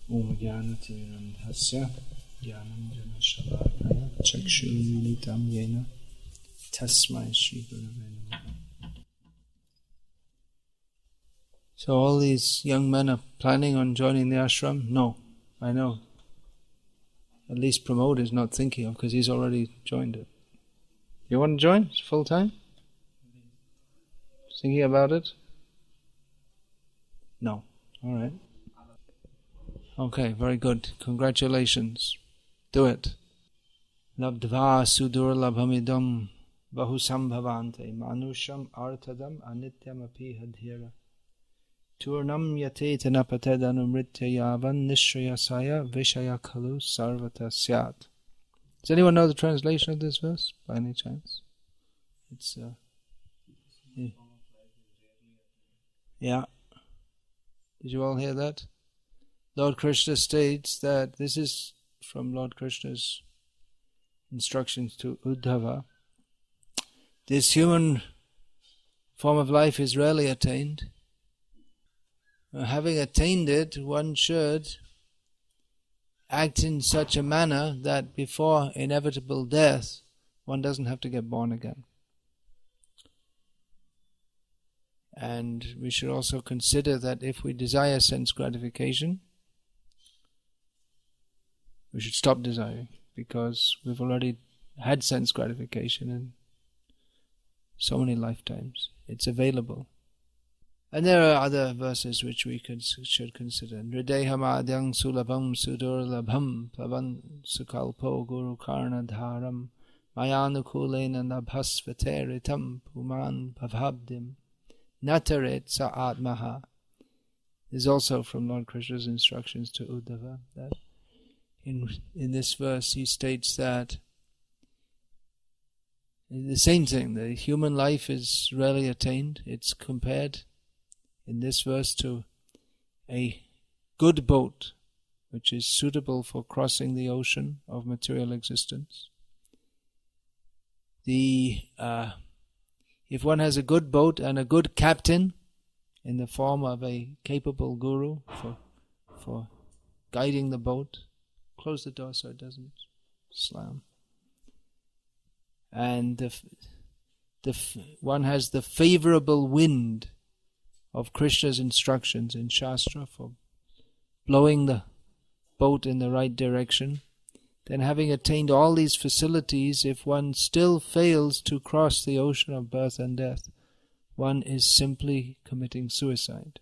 Om Jnanatirandhasya Jnananjana Shalakaya Chakshurmilitam Yena Tasmai Shri Gurave Namaha. So all these young men are planning on joining the ashram? No, I know. At least Pramod is not thinking of, because he's already joined it. You want to join? It's full time? Thinking about it? No. Alright. Okay, very good. Congratulations. Do it. Labdva sudur labhamidam bahusambhavante manusham artadam anityam api hadhira turnam yate tanapatedhanumritya yavan nishrayasaya vishaya khalu sarvata syat. Does anyone know the translation of this verse by any chance? It's yeah. Did you all hear that? Lord Krishna states that this is from Lord Krishna's instructions to Uddhava. This human form of life is rarely attained. Having attained it, one should act in such a manner that before inevitable death, one doesn't have to get born again. And we should also consider that if we desire sense gratification, we should stop desiring, because we've already had sense gratification in so many lifetimes. It's available. And there are other verses which we should consider. Nrideham adyang sulabham sudurlabham plavan sukalpo guru karna dharam mayanukulena nabhasvateritam puman bhavabdim nataret sa atmaha. This is also from Lord Krishna's instructions to Uddhava, that in this verse he states that the same thing, the human life is rarely attained. It's compared in this verse to a good boat which is suitable for crossing the ocean of material existence. If one has a good boat and a good captain in the form of a capable guru for guiding the boat, close the door so it doesn't slam. And one has the favorable wind of Krishna's instructions in Shastra for blowing the boat in the right direction. Then, having attained all these facilities, if one still fails to cross the ocean of birth and death, one is simply committing suicide.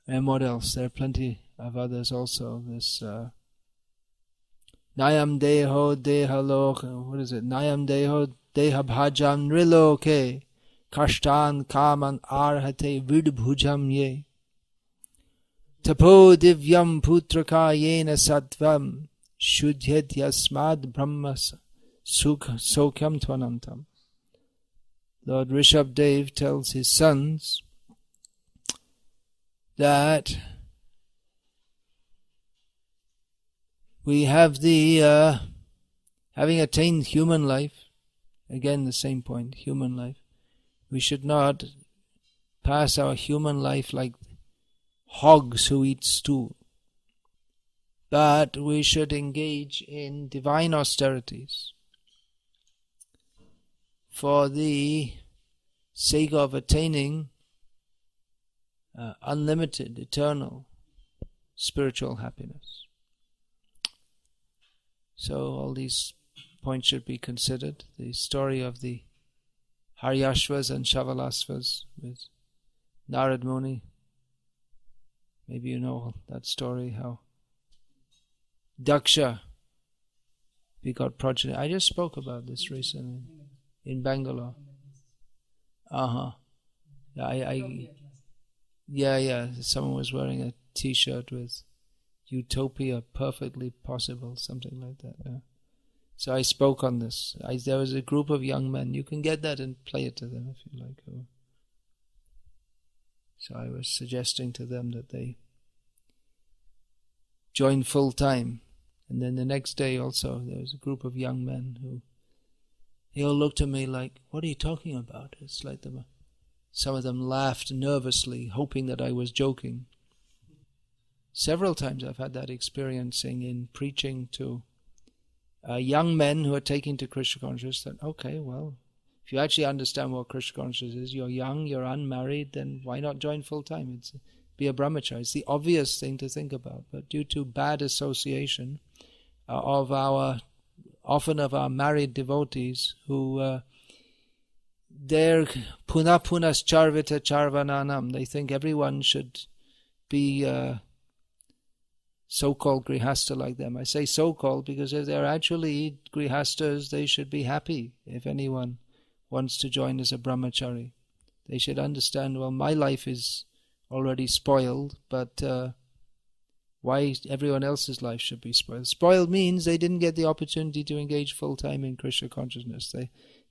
And what else? There are plenty of others also. This Nayam Deho Dehalok, what is it? Nayam Deho Dehabhajam Riloke Kashtan Kaman Arhate Vidbhujam Ye Tapo Divyam Putraka Yena Sattvam Shudhyat Yasmad Brahma Sokyam Tvanantam. Lord Rishabdev tells his sons that we have the, having attained human life, again the same point, human life, we should not pass our human life like hogs who eat stool, but we should engage in divine austerities for the sake of attaining unlimited, eternal, spiritual happiness. So all these points should be considered. The story of the Haryashvas and Shavalasvas with Narad Muni. Maybe you know that story, how Daksha begot progeny. I just spoke about this recently in Bangalore. Yeah. Someone was wearing a T-shirt with Utopia perfectly possible, something like that. Yeah. So I spoke on this. There was a group of young men. You can get that and play it to them if you like. So I was suggesting to them that they join full time. And then the next day also there was a group of young men who, they all looked at me like, what are you talking about? It's like some of them laughed nervously, hoping that I was joking. several times I've had that experiencing in preaching to young men who are taking to Krishna consciousness, that, okay, well, if you actually understand what Krishna consciousness is, you're young, you're unmarried, then why not join full time? Be a brahmachari. It's the obvious thing to think about. But due to bad association often of our married devotees, who they're punas charvita charvananam. They think everyone should be so-called grihasta like them. I say so-called because if they're actually grihastas, they should be happy if anyone wants to join as a brahmachari. They should understand, well, my life is already spoiled, but why everyone else's life should be spoiled? Spoiled means they didn't get the opportunity to engage full-time in Krishna consciousness.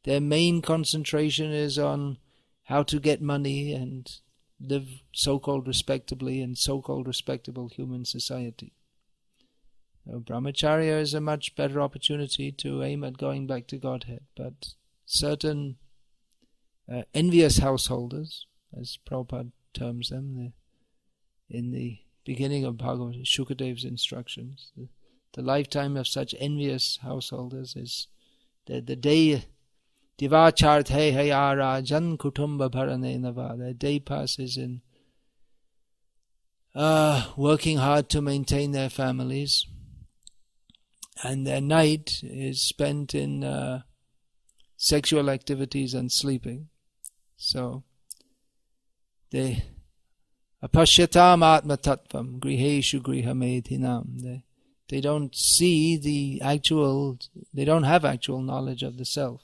Their main concentration is on how to get money and live so-called respectably in so-called respectable human society. Now, brahmacharya is a much better opportunity to aim at going back to Godhead, but certain envious householders, as Prabhupada terms them, in the beginning of Bhagavad Shukadev's instructions, the lifetime of such envious householders is the day Divachart Heyara Jan Kutumba Bharane Nava. Their day passes in working hard to maintain their families, and their night is spent in sexual activities and sleeping. So they apashyatam atma tattvam griheshu grihamedhinam. They don't see they don't have actual knowledge of the self.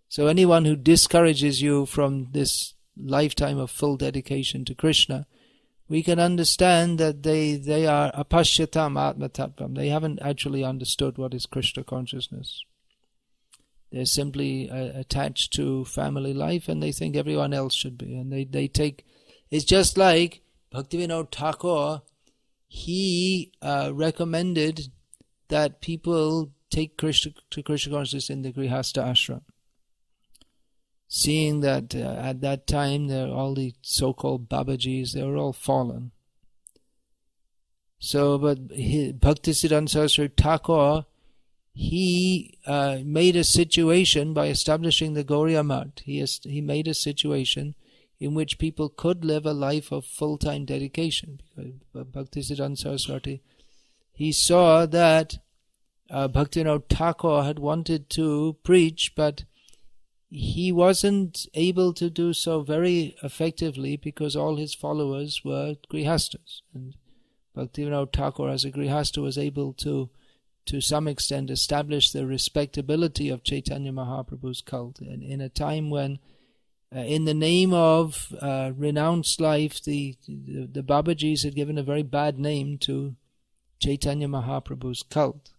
So anyone who discourages you from this lifetime of full dedication to Krishna, we can understand that they are apashyatam atma tattvam. They haven't actually understood what is Krishna consciousness. They're simply attached to family life, and they think everyone else should be. And they take... It's just like Bhaktivinoda Thakur, he recommended that people take Krishna consciousness in the Grihastha ashram. Seeing that at that time, all the so-called Babajis, they were all fallen. So, but Bhaktisiddhanta Saraswati Thakur, he made a situation by establishing the Gauriya Math. He made a situation in which people could live a life of full-time dedication. Because Bhaktisiddhanta Saraswati, he saw that Bhaktivinoda Thakur had wanted to preach, but he wasn't able to do so very effectively because all his followers were grihastas. And Bhaktivinoda Thakur, as a grihasta, was able to some extent, establish the respectability of Chaitanya Mahaprabhu's cult. And in a time when, in the name of renounced life, the Babajis had given a very bad name to Chaitanya Mahaprabhu's cult.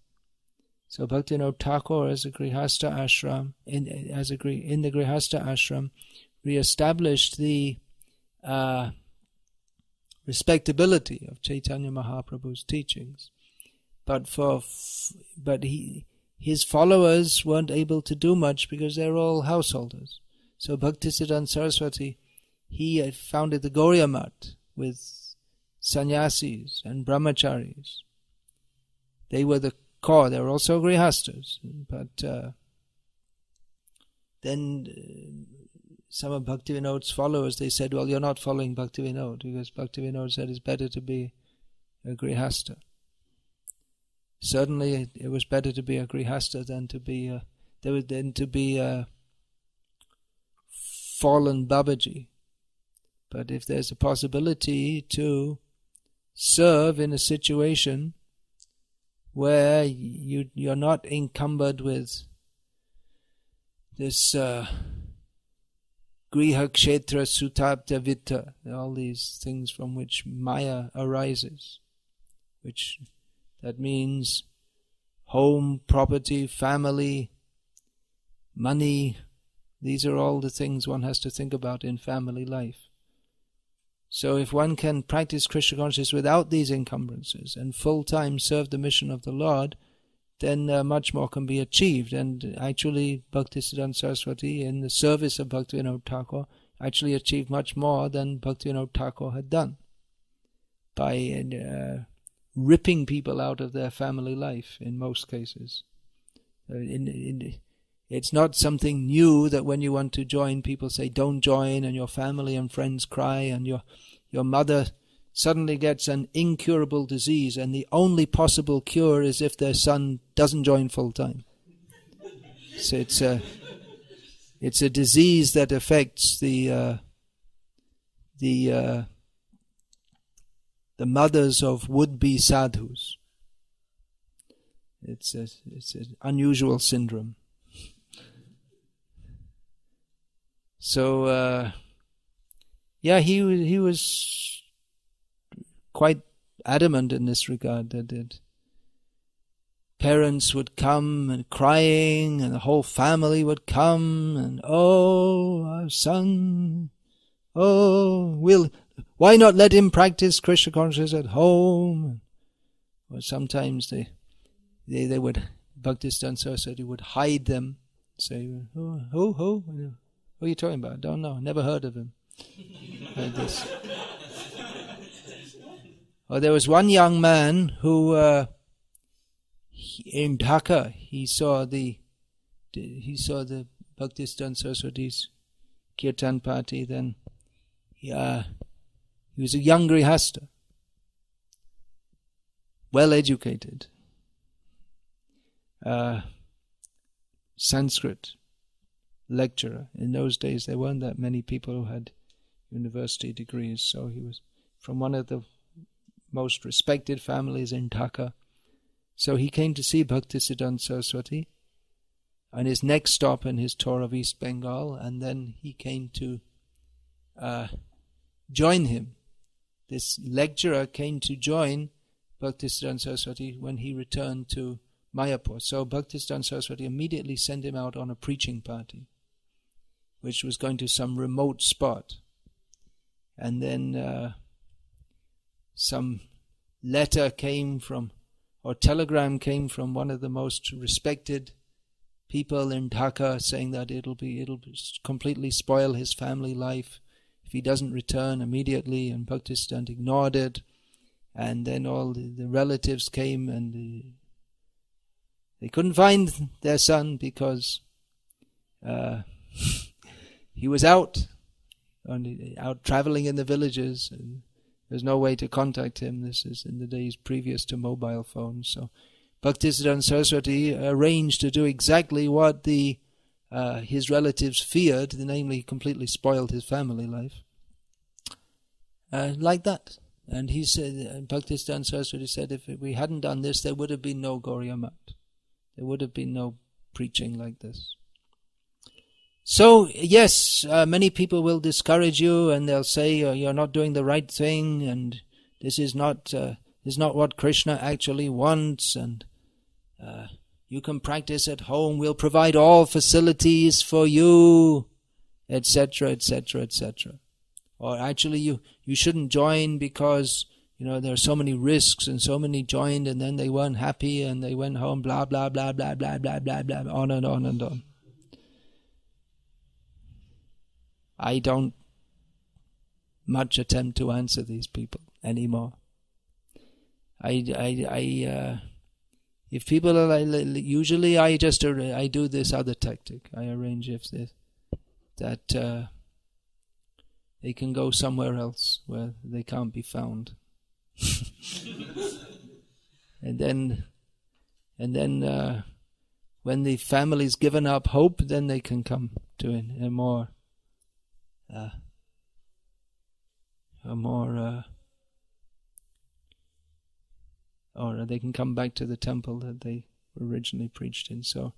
So Bhaktivinoda Thakur, as a Grihastha ashram, in the Grihastha ashram, re-established the respectability of Chaitanya Mahaprabhu's teachings. But his followers weren't able to do much because they're all householders. So Bhaktisiddhanta Saraswati, he had founded the Gauriya Math with sannyasis and brahmacharis. They were the core. They were also grihastas. But then some of Bhaktivinoda's followers, they said, well, you're not following Bhaktivinoda, because Bhaktivinoda said it's better to be a grihasta. Certainly, it was better to be a grihasta than to be a fallen Babaji. But if there's a possibility to serve in a situation where you're not encumbered with this griha kshetra sutapta vitta, all these things from which Maya arises, that means home, property, family, money. These are all the things one has to think about in family life. So if one can practice Krishna consciousness without these encumbrances and full-time serve the mission of the Lord, then much more can be achieved. And actually, Bhaktisiddhanta Saraswati, in the service of Bhaktivinoda Thakur, actually achieved much more than Bhaktivinoda Thakur had done. ripping people out of their family life in most cases. It's not something new that when you want to join, people say don't join, and your family and friends cry, and your mother suddenly gets an incurable disease, and the only possible cure is if their son doesn't join full time. So it's a disease that affects the mothers of would-be sadhus. It's an unusual syndrome. So he was quite adamant in this regard that parents would come and crying, and the whole family would come, and our son, why not let him practice Krishna consciousness at home? Or sometimes they would, Bhaktisiddhanta Saraswati would hide them, say, who are you talking about? Don't know, never heard of him. Like this. Or there was one young man who, in Dhaka, he saw the Bhaktisiddhanta Saraswati's kirtan party. Then he was a young grihasta, well educated, Sanskrit lecturer. In those days there weren't that many people who had university degrees, so he was from one of the most respected families in Dhaka. So he came to see Bhaktisiddhanta Saraswati on his next stop in his tour of East Bengal, and then he came to join him. This lecturer came to join Bhaktisiddhanta Saraswati when he returned to Mayapur. So Bhaktisiddhanta Saraswati immediately sent him out on a preaching party, which was going to some remote spot. And then some letter came from, or telegram came from one of the most respected people in Dhaka, saying that it'll completely spoil his family life if he doesn't return immediately. And Bhaktisiddhanta ignored it. And then all the relatives came, and they couldn't find their son because he was out traveling in the villages, and there's no way to contact him. This is in the days previous to mobile phones. So Bhaktisiddhanta Saraswati arranged to do exactly what his relatives feared, namely completely spoiled his family life. Like that. And he said, Bhaktisiddhanta Saraswati said, if we hadn't done this, there would have been no Gauriya Math. There would have been no preaching like this. So, yes, many people will discourage you, and they'll say you're not doing the right thing, and this is not what Krishna actually wants, and you can practice at home. We'll provide all facilities for you, etc., etc., etc. Or actually, you shouldn't join because there are so many risks, and so many joined, and then they weren't happy, and they went home. Blah blah blah blah blah blah blah blah, on and on and on. I don't much attempt to answer these people anymore. If people are usually I do this other tactic. I arrange that they can go somewhere else where they can't be found, and then when the family's given up hope, then they can come to a more or they can come back to the temple that they originally preached in. So,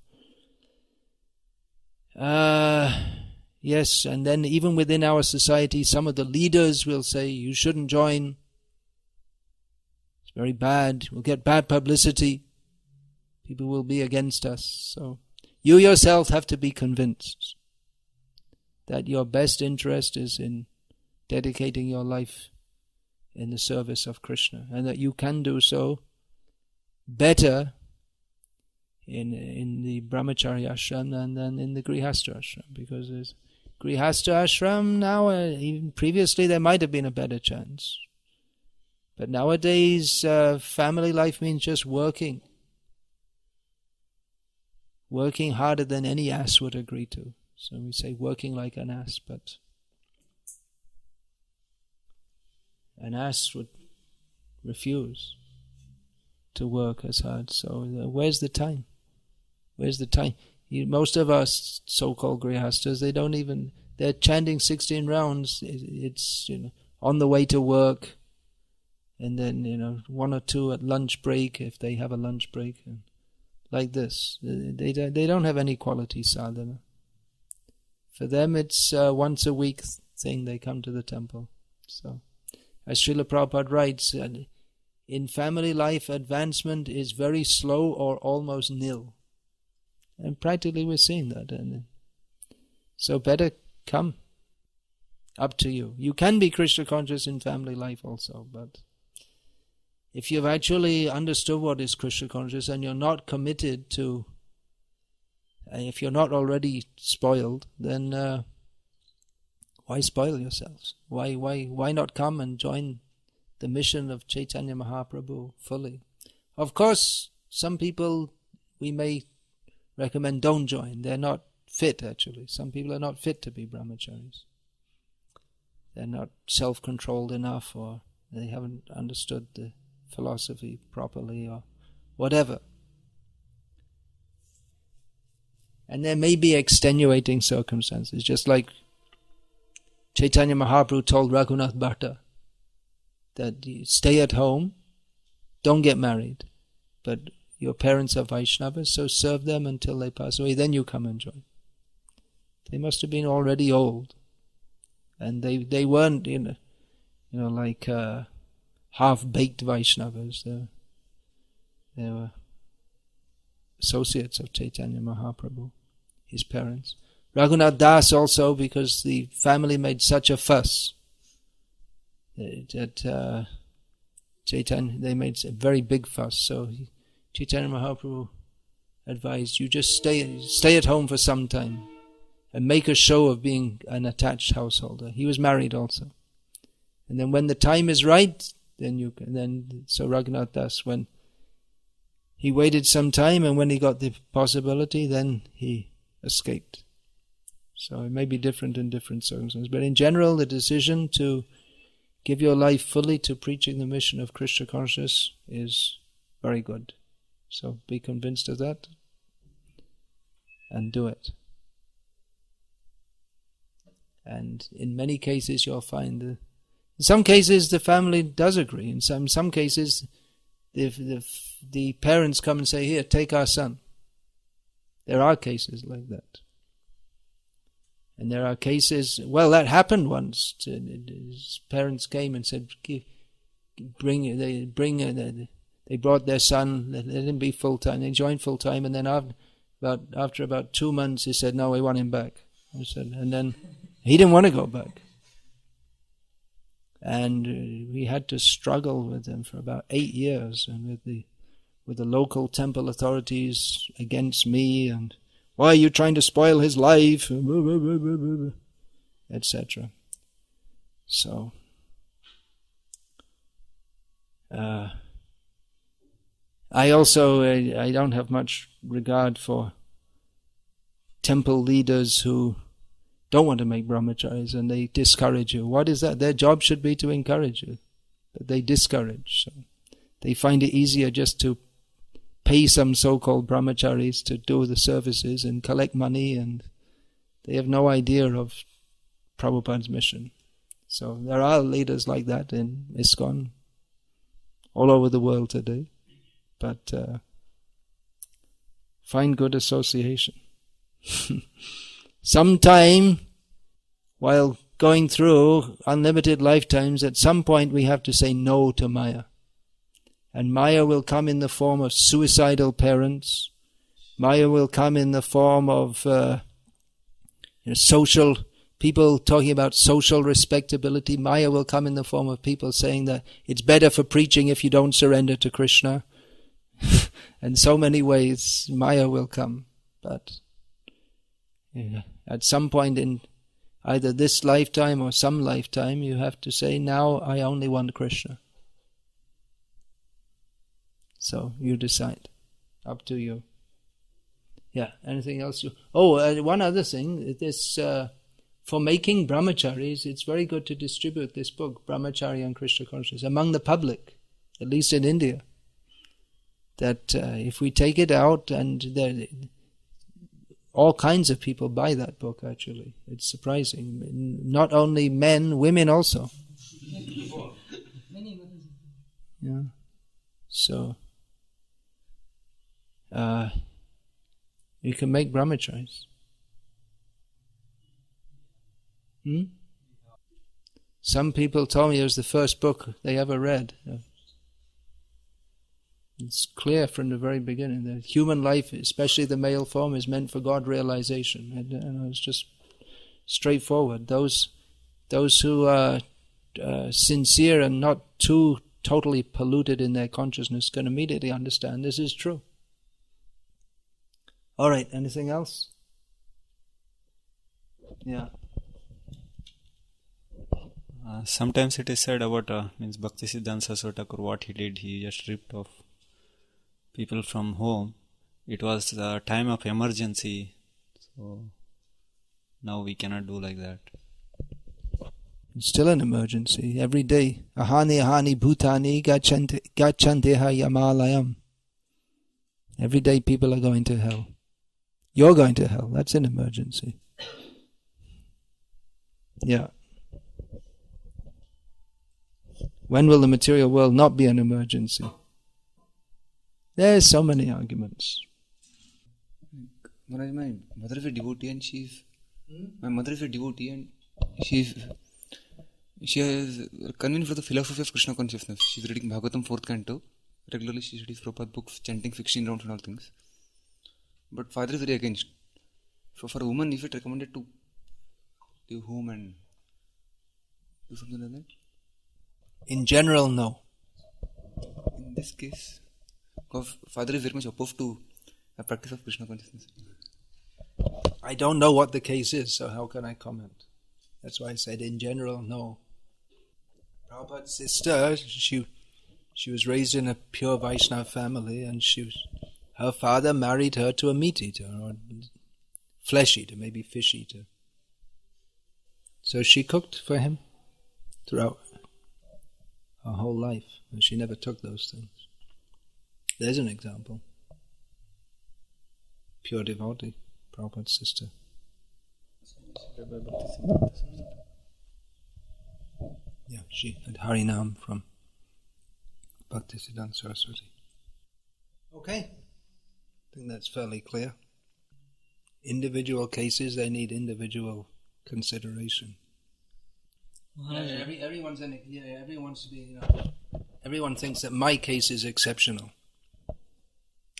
yes, and then even within our society, some of the leaders will say, you shouldn't join. It's very bad. We'll get bad publicity. People will be against us. So, you yourself have to be convinced that your best interest is in dedicating your life in the service of Krishna, and that you can do so better in the Brahmacari ashram than in the Grihastha ashram, because there's Grihastha ashram now, even previously there might have been a better chance, But nowadays, family life means just working. Working harder than any ass would agree to. So we say working like an ass, but an ass would refuse to work as hard. So where's the time? Where's the time? Most of us so-called grihastas, they're chanting 16 rounds. It's on the way to work, and then one or two at lunch break if they have a lunch break, and like this. They don't have any quality sadhana. For them, it's once a week thing. They come to the temple. So, as Srila Prabhupada writes, in family life, advancement is very slow or almost nil. And practically we're seeing that. And so better come. Up to you. You can be Krishna conscious in family life also, but if you've actually understood what is Krishna conscious and you're not committed to, if you're not already spoiled, then why spoil yourselves? Why not come and join the mission of Chaitanya Mahaprabhu fully? Of course, some people we may recommend don't join. They're not fit, actually. Some people are not fit to be brahmacharis. They're not self-controlled enough, or they haven't understood the philosophy properly, or whatever. And there may be extenuating circumstances, just like Chaitanya Mahaprabhu told Raghunath Bhatta that you stay at home, don't get married, but your parents are Vaishnavas, so serve them until they pass away, then you come and join. They must have been already old, and they weren't like half-baked Vaishnavas. They were associates of Chaitanya Mahaprabhu, his parents. Raghunath Das also, because the family made such a fuss that Chaitanya, they made a very big fuss. So Chaitanya Mahaprabhu advised, you just stay at home for some time and make a show of being an attached householder. He was married also. And then when the time is right, then you can. So Raghunath Das, when he waited some time, and when he got the possibility, then he escaped. So it may be different in different circumstances. But in general, the decision to give your life fully to preaching the mission of Krishna consciousness is very good. So be convinced of that and do it. And in many cases you'll find in some cases the family does agree. In some cases the parents come and say, here, take our son. There are cases like that. And there are cases, well, that happened once. His parents came and said, they brought their son, let him be full-time. They joined full-time, and then after about 2 months, he said, no, we want him back. And then he didn't want to go back. And we had to struggle with him for about 8 years, and with the local temple authorities against me, and why are you trying to spoil his life, etc. So I don't have much regard for temple leaders who don't want to make brahmacharis and they discourage you. What is that? Their job should be to encourage you, but they discourage. So they find it easier just to pay some so-called brahmacharis to do the services and collect money, and they have no idea of Prabhupada's mission. So there are leaders like that in ISKCON all over the world today. But find good association. Sometime, while going through unlimited lifetimes, at some point we have to say no to Maya. And Maya will come in the form of suicidal parents. Maya will come in the form of social people talking about social respectability. Maya will come in the form of people saying that it's better for preaching if you don't surrender to Krishna. And so many ways Maya will come. But at some point in either this lifetime or some lifetime, you have to say, now I only want Krishna. So you decide. Up to you. Yeah, anything else? One other thing. For making brahmacharis, it's very good to distribute this book, Brahmacharya and Krishna Consciousness, among the public, at least in India. That if we take it out, and all kinds of people buy that book, actually. It's surprising. Not only men, women also. Yeah. So, you can make brahmacharis. Some people told me it was the first book they ever read. It's clear from the very beginning that human life, especially the male form, is meant for God realization. And it's just straightforward. Those who are sincere and not too totally polluted in their consciousness can immediately understand this is true. All right, anything else? Yeah. Sometimes it is said about Bhaktisiddhanta Saraswati Thakur, what he did, he just ripped off people from home. It was a time of emergency, so now we cannot do like that. It's still an emergency. Every day, ahani bhutani gachanteha yamalayam. Every day people are going to hell. You're going to hell. That's an emergency. Yeah. When will the material world not be an emergency? There's so many arguments. Maharaj, my mother is a devotee and she is convinced for the philosophy of Krishna consciousness. She's reading Bhagavatam 4th canto. Regularly she studies Prabhupada books, chanting 16 rounds and all things. But father is very against. So for a woman, is it recommended to leave home and do something like that? In general, no. In this case, because father is very much opposed to a practice of Krishna consciousness. I don't know what the case is, so how can I comment? That's why I said in general, no. Prabhupada's sister, she was raised in a pure Vaishnava family, and her father married her to a meat eater, or flesh eater, maybe fish eater. So she cooked for him throughout her whole life, and she never took those things. There's an example. Pure devotee, Prabhupada's sister. Yeah, she had Harinam from Bhaktisiddhanta Saraswati. Okay, I think that's fairly clear. Individual cases, they need individual consideration. Everyone thinks that my case is exceptional.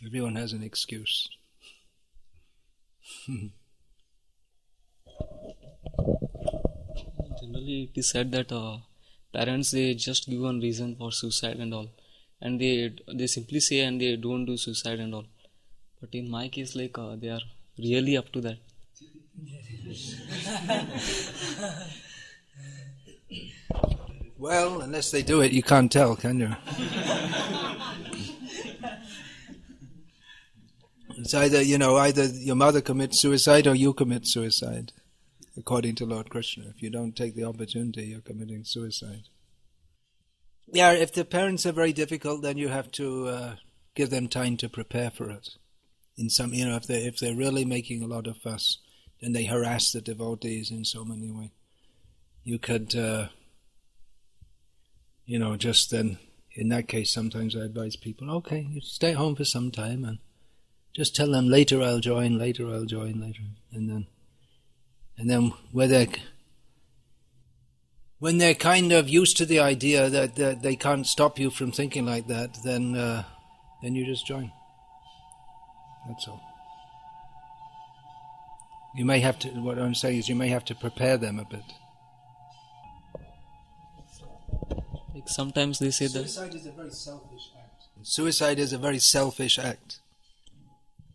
Everyone has an excuse. Generally, it is said that parents, they just give one reason for suicide and all, and they simply say and they don't do suicide and all. But in my case, they are really up to that. Well, unless they do it, you can't tell, can you? It's either your mother commits suicide or you commit suicide, according to Lord Krishna. If you don't take the opportunity, you're committing suicide. Yeah, if the parents are very difficult, then you have to give them time to prepare for it. In some, if they're really making a lot of fuss, then they harass the devotees in so many ways. You could, just then, in that case, sometimes I advise people, okay, you stay home for some time and just tell them later I'll join. And then when they're kind of used to the idea that they can't stop you from thinking like that, then you just join. That's all. You may have to, what I'm saying is you may have to prepare them a bit. Like sometimes they say that suicide is a very selfish act. Suicide is a very selfish act.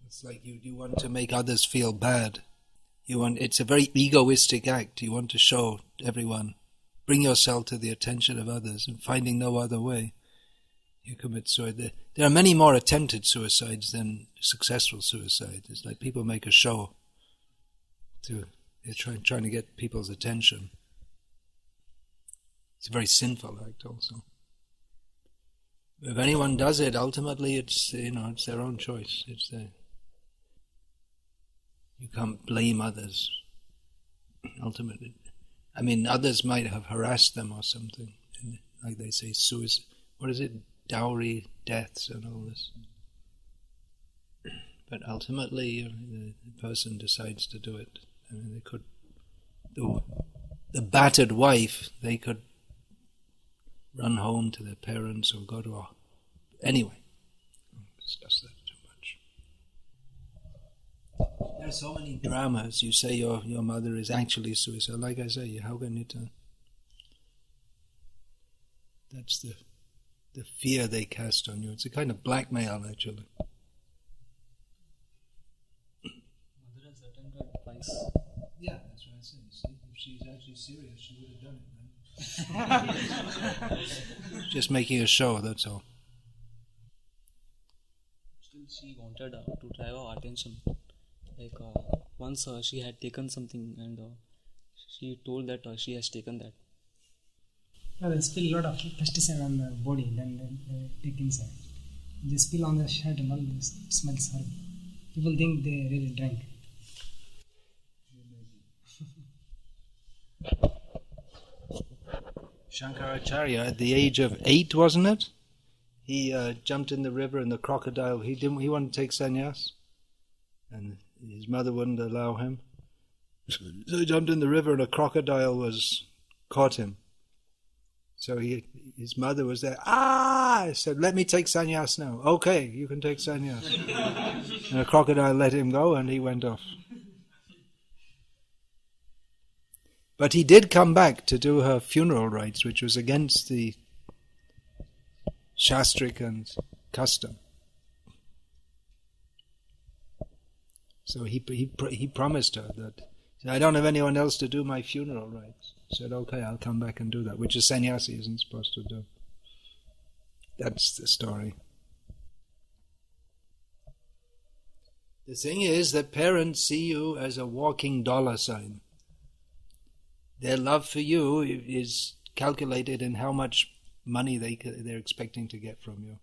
It's like you want to make others feel bad. It's a very egoistic act. You want to show everyone, bring yourself to the attention of others, and finding no other way. you commit suicide. There are many more attempted suicides than successful suicide. It's like people make a show. They're trying to get people's attention. It's a very sinful act also. If anyone does it, ultimately it's their own choice. You can't blame others. Ultimately, I mean, others might have harassed them or something, and like they say, suicide. What is it? Dowry deaths and all this. But ultimately, the person decides to do it. I mean, they could. The battered wife, they could run home to their parents or go to anyway. I won't discuss that too much. There are so many dramas. You say your mother is actually suicidal. Like I say, how can you tell? That's the fear they cast on you. It's a kind of blackmail, actually. Mother has attended twice. Yeah, that's what I say. See, if she's actually serious, she would have done it, man. Just making a show, that's all. Still, she wanted to drive our attention. Like once she had taken something and she told that she has taken that. They spill a lot of pesticide on the body, then they take inside. They spill on the shirt and all, it smells horrible. People think they really drank. Shankaracharya, at the age of 8, wasn't it? He jumped in the river and the crocodile. He wanted to take sannyas, and his mother wouldn't allow him. So he jumped in the river and a crocodile caught him. So his mother was there. He said, "Let me take sannyas now." "Okay, you can take sannyas." And a crocodile let him go, and he went off. But he did come back to do her funeral rites, which was against the shastric and custom. So he promised her that, "I don't have anyone else to do my funeral rites." Said, "Okay, I'll come back and do that," which a sannyasi isn't supposed to do. That's the story. The thing is that parents see you as a walking dollar sign. Their love for you is calculated in how much money they're expecting to get from you.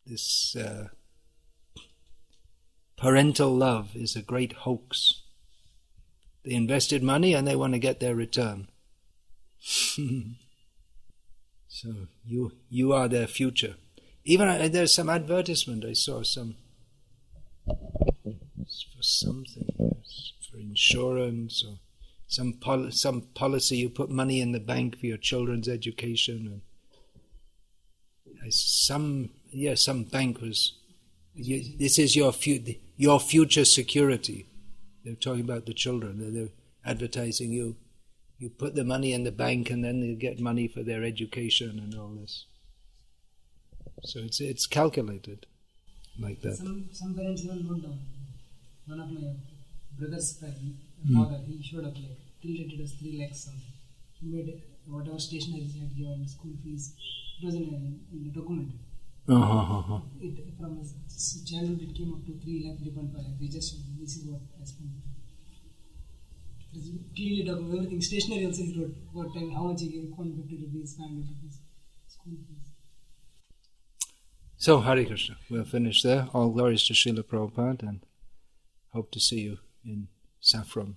This parental love is a great hoax. They invested money and they want to get their return. So you are their future. Even there's some advertisement I saw, for something, for insurance or some policy. You put money in the bank for your children's education, and some bank was. This is your future security. They're talking about the children. They're advertising you. You put the money in the bank, and then they get money for their education and all this. So it's calculated like that. Some parents even wrote down. One of my brother's father, he showed up like till it was 3 lakhs something. He made whatever stationery he had given, school fees. It was in the document. From his childhood, it came up to 3 lakh, 3.5 lakh. This is what I spent. It is clearly documented. Everything. Stationery also he wrote. What time, how much he gave, 150 rupees, 500 rupees, school fees. So, Hare Krishna. We'll finish there. All glories to Srila Prabhupada, and hope to see you in Saffron